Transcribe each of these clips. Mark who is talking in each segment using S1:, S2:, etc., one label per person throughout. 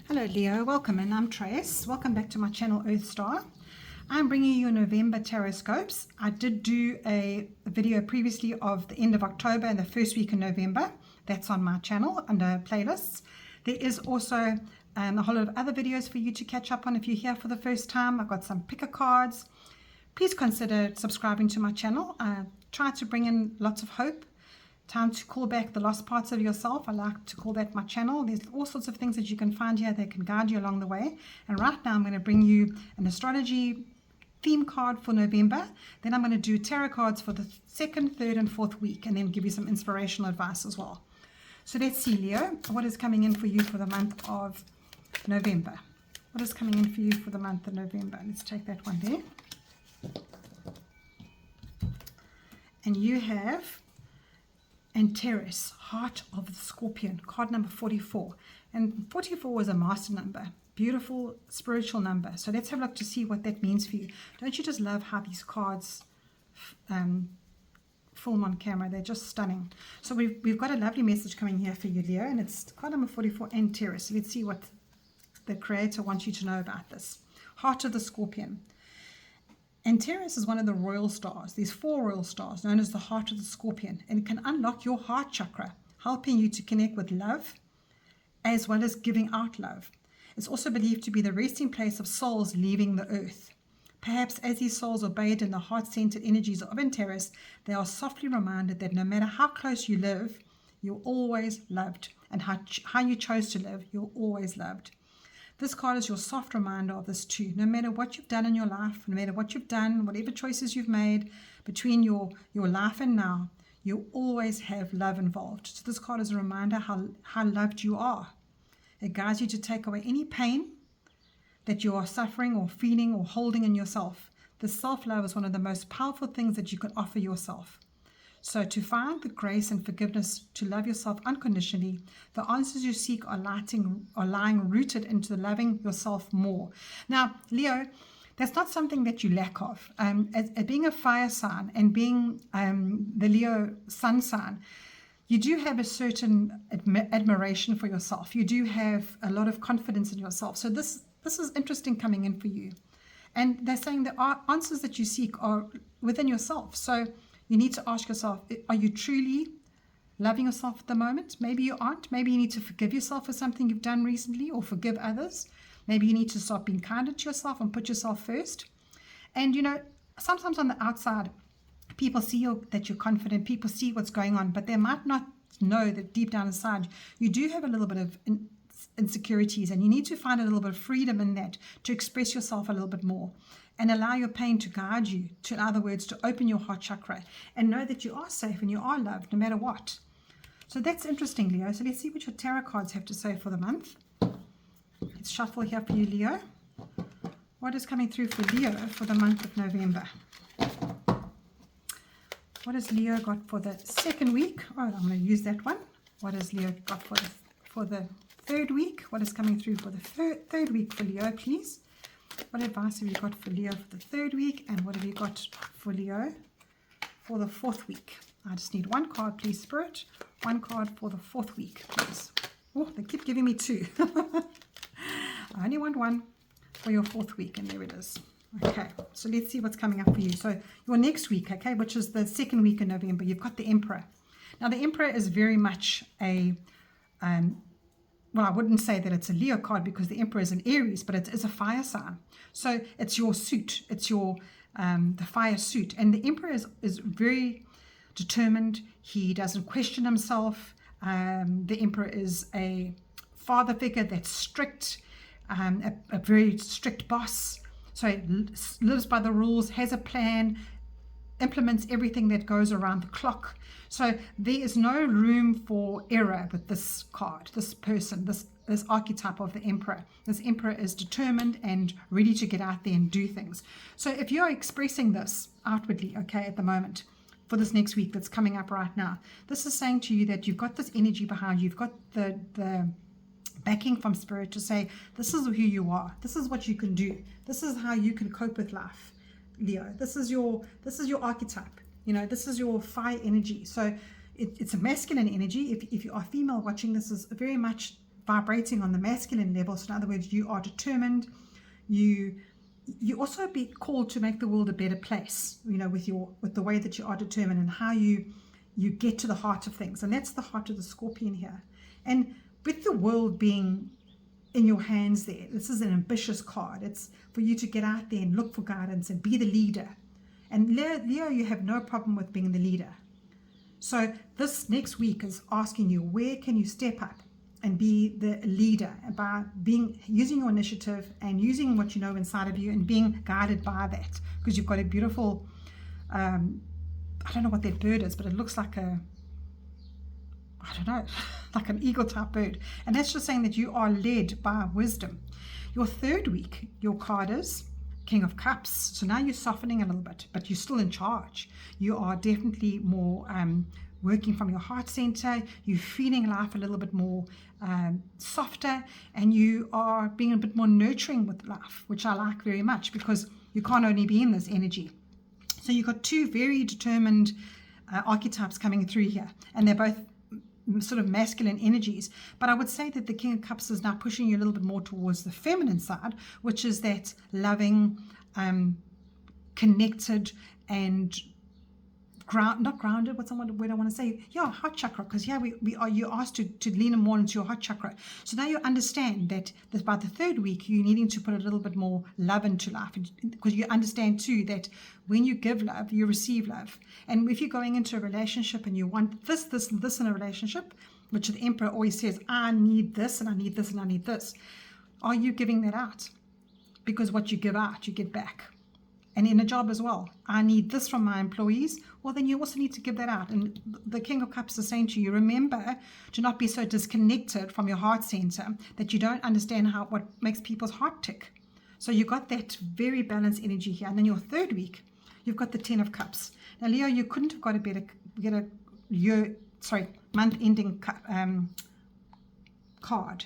S1: Hello Leo, welcome, and I'm Trace. Welcome back to my channel Earth Star. I'm bringing you November Taroscopes. I did do a video previously of the end of October and the first week in November. That's on my channel under playlists. There is also a whole lot of other videos for you to catch up on if you're here for the first time. I've got some picker cards. Please consider subscribing to my channel. I try to bring in lots of hope. Time to call back the lost parts of yourself. I like to call that my channel. There's all sorts of things that you can find here that can guide you along the way. And right now I'm going to bring you an astrology theme card for November. Then I'm going to do tarot cards for the second, third, and fourth week, and then give you some inspirational advice as well. So let's see, Leo, what is coming in for you for the month of November? What is coming in for you for the month of November? Let's take that one there. And you have Antares, Heart of the Scorpion, card number 44. And 44 is a master number, beautiful spiritual number. So let's have a look to see what that means for you. Don't you just love how these cards film on camera? They're just stunning. So we've got a lovely message coming here for you, Leo, and it's card number 44, Antares. So let's see what the creator wants you to know about this. Heart of the Scorpion. Antares is one of the royal stars. There's 4 royal stars known as the Heart of the Scorpion, and it can unlock your heart chakra, helping you to connect with love as well as giving out love. It's also believed to be the resting place of souls leaving the earth. Perhaps as these souls are bathed in the heart-centered energies of Antares, they are softly reminded that no matter how close you live, you're always loved, and how you chose to live, you're always loved. This card is your soft reminder of this too. No matter what you've done in your life, no matter what you've done, whatever choices you've made between your life and now, you always have love involved. So this card is a reminder how loved you are. It guides you to take away any pain that you are suffering or feeling or holding in yourself. This self-love is one of the most powerful things that you can offer yourself. So to find the grace and forgiveness to love yourself unconditionally, the answers you seek are lying rooted into loving yourself more. Now, Leo, that's not something that you lack of. As being a fire sign and being the Leo sun sign, you do have a certain admiration for yourself. You do have a lot of confidence in yourself. So this is interesting coming in for you. And they're saying the answers that you seek are within yourself. So you need to ask yourself, are you truly loving yourself at the moment? Maybe you aren't. Maybe you need to forgive yourself for something you've done recently, or forgive others. Maybe you need to start being kinder to yourself and put yourself first. And, sometimes on the outside, people see that you're confident. People see what's going on, but they might not know that deep down inside, you do have a little bit of insecurities, and you need to find a little bit of freedom in that to express yourself a little bit more. And allow your pain to guide you, in other words, to open your heart chakra and know that you are safe and you are loved no matter what. So that's interesting, Leo. So let's see what your tarot cards have to say for the month. Let's shuffle here for you, Leo. What is coming through for Leo for the month of November? What has Leo got for the second week? Oh, I'm going to use that one. What has Leo got for the third week? What is coming through for the third week for Leo, please? What advice have you got for Leo for the third week, and what have you got for Leo for the fourth week? I just need one card, please, Spirit. One card for the fourth week, please. Oh, they keep giving me 2. I only want one for your fourth week, and there it is. Okay, so let's see what's coming up for you. So your next week, okay, which is the second week in November, you've got the Emperor. Now, the Emperor is very much a well, I wouldn't say that it's a Leo card because the Emperor is an Aries, but it is a fire sign. So it's your suit. It's your the fire suit. And the Emperor is very determined. He doesn't question himself. The Emperor is a father figure that's strict, a very strict boss. So he lives by the rules, has a plan, implements everything that goes around the clock. So there is no room for error with this card, this person, this archetype of the Emperor. This Emperor is determined and ready to get out there and do things. So if you're expressing this outwardly, okay, at the moment, for this next week that's coming up right now, this is saying to you that you've got this energy behind you. You've got the backing from Spirit to say, this is who you are. This is what you can do. This is how you can cope with life. Leo, this is your archetype. This is your fire energy. So it's a masculine energy. If you are female watching, this is very much vibrating on the masculine level. So in other words, you are determined. You also be called to make the world a better place, with the way that you are determined and how you get to the heart of things. And that's the heart of the Scorpion here. And with the world being in your hands there, this is an ambitious card. It's for you to get out there and look for guidance and be the leader. And Leo, you have no problem with being the leader. So this next week is asking you, where can you step up and be the leader by using your initiative and using what you know inside of you and being guided by that, because you've got a beautiful, I don't know what that bird is, but it looks like like an eagle type bird. And that's just saying that you are led by wisdom. Your third week, your card is King of Cups. So now you're softening a little bit, but you're still in charge. You are definitely more working from your heart center. You're feeling life a little bit more softer, and you are being a bit more nurturing with life, which I like very much, because you can't only be in this energy. So you've got two very determined archetypes coming through here, and they're both sort of masculine energies. But I would say that the King of Cups is now pushing you a little bit more towards the feminine side, which is that loving, connected, and not grounded, what's the word I want to say? Yeah, heart chakra, because you're asked to lean more into your heart chakra. So now you understand that by the third week, you're needing to put a little bit more love into life, because you understand too that when you give love, you receive love. And if you're going into a relationship and you want this, this, and this in a relationship, which the Emperor always says, I need this, and I need this, and I need this. Are you giving that out? Because what you give out, you get back. And in a job as well, I need this from my employees. Well, then you also need to give that out. And the King of Cups is saying to you, remember to not be so disconnected from your heart center that you don't understand what makes people's heart tick. So you got that very balanced energy here. And then your third week, you've got the 10 of Cups. Now, Leo, you couldn't have got a month-ending card.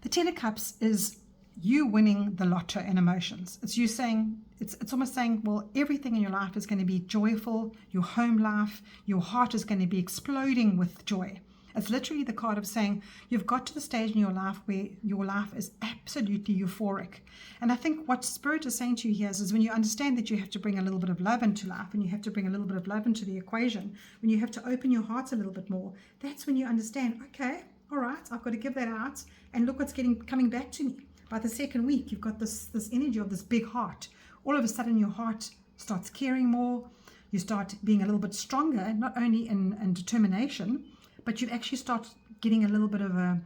S1: The 10 of Cups is you winning the lotto in emotions. It's you saying, it's almost saying, well, everything in your life is going to be joyful. Your home life, your heart is going to be exploding with joy. It's literally the card of saying you've got to the stage in your life where your life is absolutely euphoric. And I think what Spirit is saying to you here is when you understand that you have to bring a little bit of love into life, and you have to bring a little bit of love into the equation, when you have to open your heart a little bit more, that's when you understand, okay, all right, I've got to give that out, and look what's coming back to me. By the second week, you've got this energy of this big heart. All of a sudden, your heart starts caring more. You start being a little bit stronger, not only in determination, but you actually start getting a little bit of a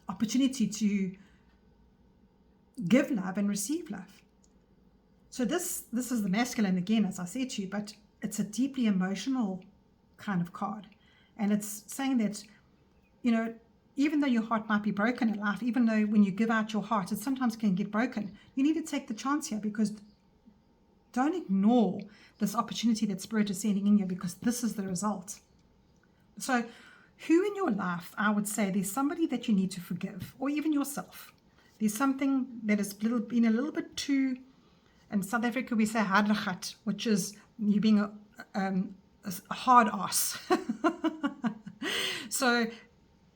S1: opportunity to give love and receive love. So this is the masculine again, as I said to you, but it's a deeply emotional kind of card. And it's saying that, even though your heart might be broken in life, even though when you give out your heart, it sometimes can get broken, you need to take the chance here, because don't ignore this opportunity that Spirit is sending in you, because this is the result. So who in your life, I would say there's somebody that you need to forgive, or even yourself. There's something that has been a little bit too, in South Africa we say hardragat, which is you being a hard ass. So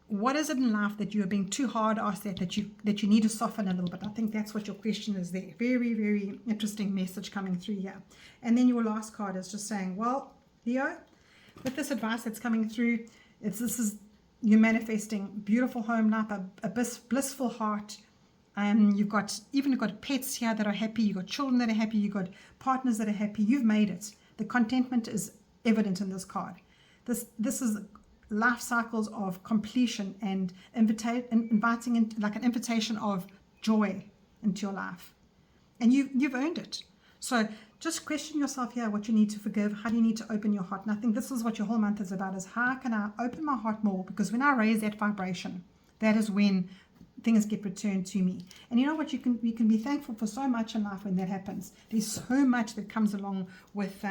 S1: what is it in life that you are being too hard ass that you need to soften a little bit? I think that's what your question is there. Very, very interesting message coming through here. And then your last card is just saying, well, Leo, with this advice that's coming through, you're manifesting beautiful home life, a blissful heart. You've got pets here that are happy. You've got children that are happy. You've got partners that are happy. You've made it. The contentment is evident in this card. This is life cycles of completion and inviting in, like an invitation of joy into your life, and you've earned it. So just question yourself here what you need to forgive. How do you need to open your heart? And I think this is what your whole month is about, is how can I open my heart more? Because when I raise that vibration, that is when things get returned to me. And you know what, you can be thankful for so much in life when that happens. There's so much that comes along with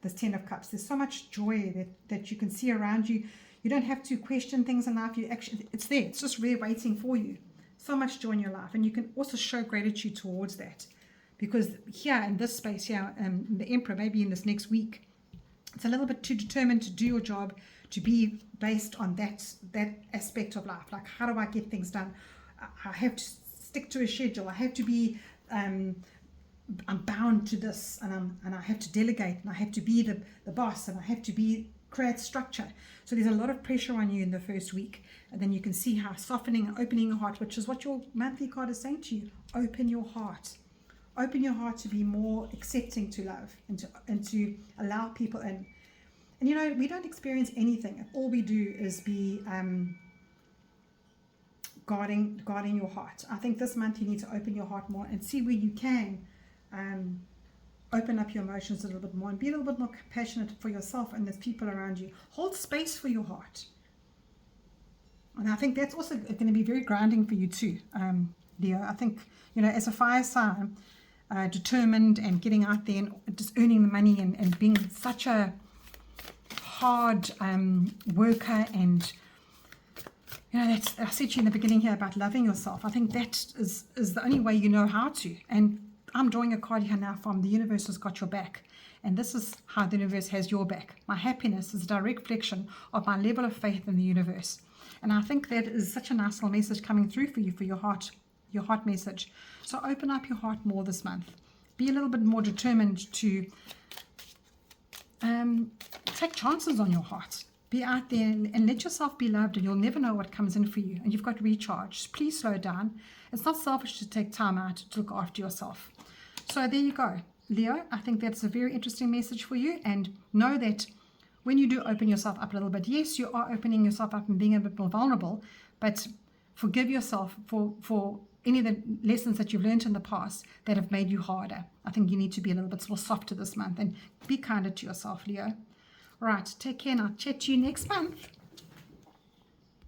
S1: this 10 of Cups. There's so much joy that you can see around you. You don't have to question things in life. It's there. It's just there waiting for you. So much joy in your life. And you can also show gratitude towards that. Because here in this space here, the Emperor, maybe in this next week, it's a little bit too determined to do your job, to be based on that aspect of life. Like, how do I get things done? I have to stick to a schedule. I have to be I'm bound to this, and I have to delegate, and I have to be the boss, and I have to create structure. So there's a lot of pressure on you in the first week, and then you can see how softening and opening your heart, which is what your monthly card is saying to you. Open your heart. Open your heart to be more accepting to love, and to allow people in. And you know, we don't experience anything. All we do is be guarding your heart. I think this month you need to open your heart more and see where you can open up your emotions a little bit more and be a little bit more compassionate for yourself and the people around you. Hold space for your heart. And I think that's also going to be very grounding for you too, Leo. I think, you know, as a fire sign, determined and getting out there and just earning the money and being such a hard worker, and you know, I said to you in the beginning here about loving yourself. I think that is the only way you know how to. And I'm drawing a card here now from the universe has got your back. And this is how the universe has your back. My happiness is a direct reflection of my level of faith in the universe. And I think that is such a nice little message coming through for you, for your heart message. So open up your heart more this month. Be a little bit more determined to take chances on your heart. Be out there and let yourself be loved, and you'll never know what comes in for you. And you've got to recharge. Please slow down. It's not selfish to take time out to look after yourself. So there you go, Leo. I think that's a very interesting message for you. And know that when you do open yourself up a little bit, yes, you are opening yourself up and being a bit more vulnerable, but forgive yourself for any of the lessons that you've learned in the past that have made you harder. I think you need to be a little bit softer this month and be kinder to yourself, Leo. Right, take care, and I'll chat to you next month.